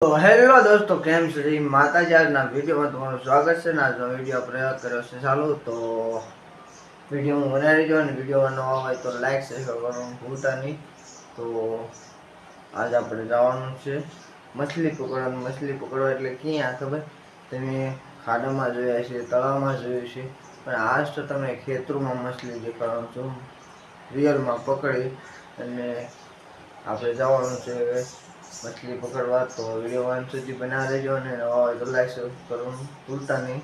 તો હેલો દોસ્તો, કેમ છો? જય માતાજી. આજના વિડીયોમાં તમારું સ્વાગત છે. આજનો વિડીયો પ્રયાસ કર્યો છે ચાલુ. તો વિડીયો હું બનાવી દઉં અને વિડીયો ન હોય તો લાઈક શેર કરવાનું ભૂલતા નહીં. તો આજ આપણે જવાનું છે મછલી પકડવાનું. મછલી પકડવા એટલે ક્યાં ખબર? તમે ખાડામાં જોયા છે, તળાવમાં જોયું છે, પણ આજ તો તમે ખેતરોમાં મછલી દેખાડવાનું છું, રિયલમાં પકડી. અને આપણે જવાનું છે મછલી પકડવા. તો વિડીયો અંત સુધી બનાવી દેજો અને તો લાઈક કરવાનું ભૂલતા નહીં.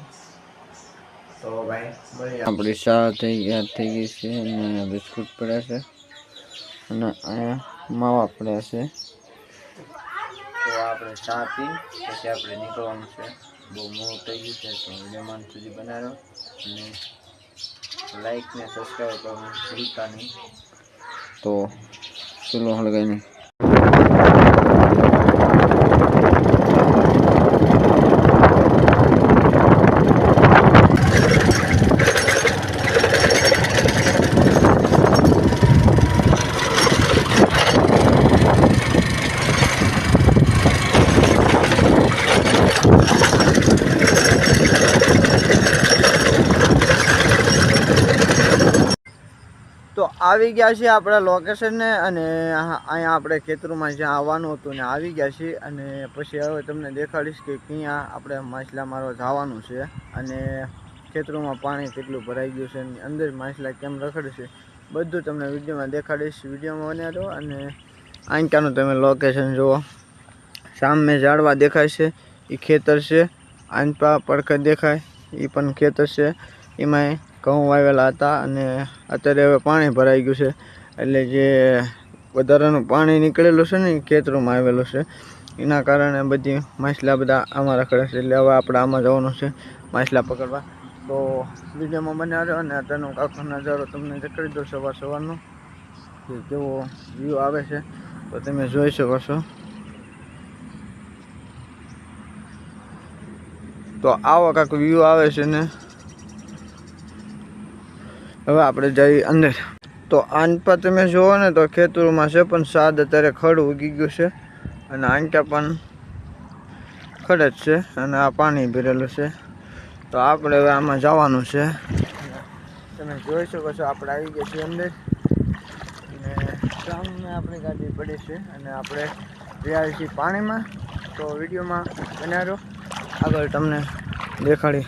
તો ભાઈ મળીએ. આપણી ચા થઈ ગઈ છે અને બિસ્કુટ પડ્યા છે અને અહીંયા માવા પડ્યા છે. તો આપણે ચા પી પછી આપણે નીકળવાનું છે. બહુ મોડું થઈ ગયું છે. તો વિડીયો અંત સુધી બનાવ્યો અને લાઈક ને સબસ્ક્રાઈબ કરવાનું ભૂલતા નહીં. તો ચલો હળગાઈને તો આવી ગયા છીએ આપણા લોકેશનને અને અહીંયા આપણે ખેતરોમાં જ્યાં આવવાનું હતું ને આવી ગયા છીએ. અને પછી હવે તમને દેખાડીશ કે ક્યાં આપણે માછલા મારવા જવાનું છે અને ખેતરોમાં પાણી કેટલું ભરાઈ ગયું છે અને અંદર માછલા કેમ રખડે છે બધું તમને વિડીયોમાં દેખાડીશ. વિડીયોમાં બન્યા રહો. અને અહીંયાનું તમે લોકેશન જુઓ. સામે ઝાડવા દેખાય છે, એ ખેતર છે. આંપા પડખે દેખાય, એ પણ ખેતર છે. એમાંય ઘઉં વાવેલા હતા અને અત્યારે હવે પાણી ભરાઈ ગયું છે. એટલે જે વધારાનું પાણી નીકળેલું છે ને એ ખેતરોમાં આવેલું છે. એના કારણે બધી માછલા બધા આમાં રખડે છે. એટલે હવે આપણે આમાં જવાનું છે માછલા પકડવા. તો વિડીયોમાં બન્યા રહ્યો અને અત્યારનો આખો નજારો તમને દેખાડી દો સવાર સવારનો કે કેવો વ્યૂ આવે છે. તો તમે જોઈ શકો છો. તો આવો કાંક વ્યૂ આવે છે ને હવે આપણે જઈએ અંદર. તો આંટા તમે જુઓ ને તો ખેતરોમાં છે પણ સાદ અત્યારે ખડ ઉગી ગયું છે અને આંટા પણ ખડ જ છે અને આ પાણી ભરેલું છે. તો આપણે હવે આમાં જવાનું છે. તમે જોઈ શકો છો આપણે આવી ગયા છીએ અંદર અને સામે આપણી ગાડી પડી છે અને આપણે રહ્યા છીએ પાણીમાં. તો વિડીયોમાં બન્યા રહો, આગળ તમને દેખાડી.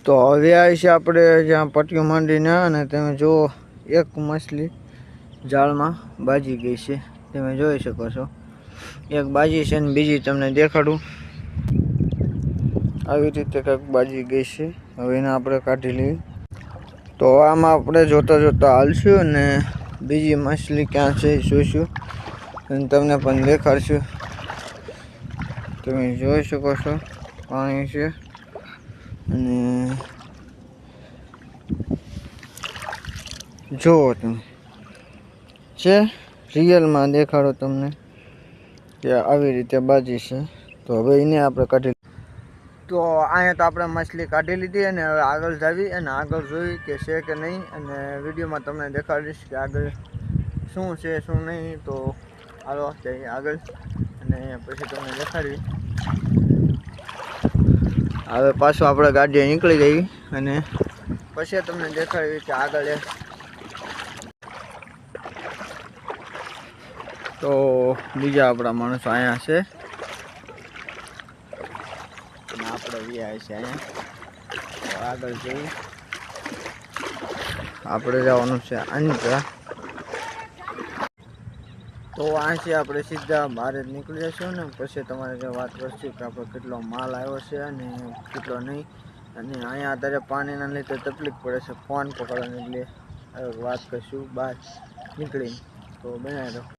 તો હવે આવી છે આપણે જ્યાં પટ્ટીઓ માંડીને અને તમે જુઓ એક મછલી જાળમાં બાજી ગઈ છે. તમે જોઈ શકો છો એક બાજી છે ને બીજી તમને દેખાડું. આવી રીતે કંઈક બાજી ગઈ છે. હવે એને આપણે કાઢી લઈએ. તો આમાં આપણે જોતા જોતા હાલશું અને બીજી મછલી ક્યાં છે એ જોઈશું અને તમને પણ દેખાડશું. તમે જોઈ શકો છો પાણી છે અને જુઓ તમે છે રિયલમાં દેખાડો તમને કે આવી રીતે બાજી છે. તો હવે એને આપણે કાઢી. તો અહીંયા તો આપણે મછલી કાઢી લીધી અને હવે આગળ જાવી અને આગળ જોઈ કે છે કે નહીં અને વિડીયોમાં તમને દેખાડીશ કે આગળ શું છે શું નહીં. તો હાલો જઈએ આગળ અને પછી તમને દેખાડી. હવે પાછું આપણે ગાડીએ નીકળી ગઈ અને પછી તમને દેખાડવી કે આગળ. તો બીજા આપણા માણસો અહીંયા છે અને આપણે વ્યાય છે અહીંયા. આગળ જઈએ. આપણે જવાનું છે અંજા. તો અહીંથી આપણે સીધા બહાર જ નીકળી જઈશું ને પછી તમારે જે વાત કરશું કે આપણે કેટલો માલ આવ્યો છે અને કેટલો નહીં. અને અહીંયા અત્યારે પાણીના લીધે તકલીફ પડે છે ફોન પકડવાની, એટલે વાત કરશું બહાર નીકળીને. તો બનાવી દો.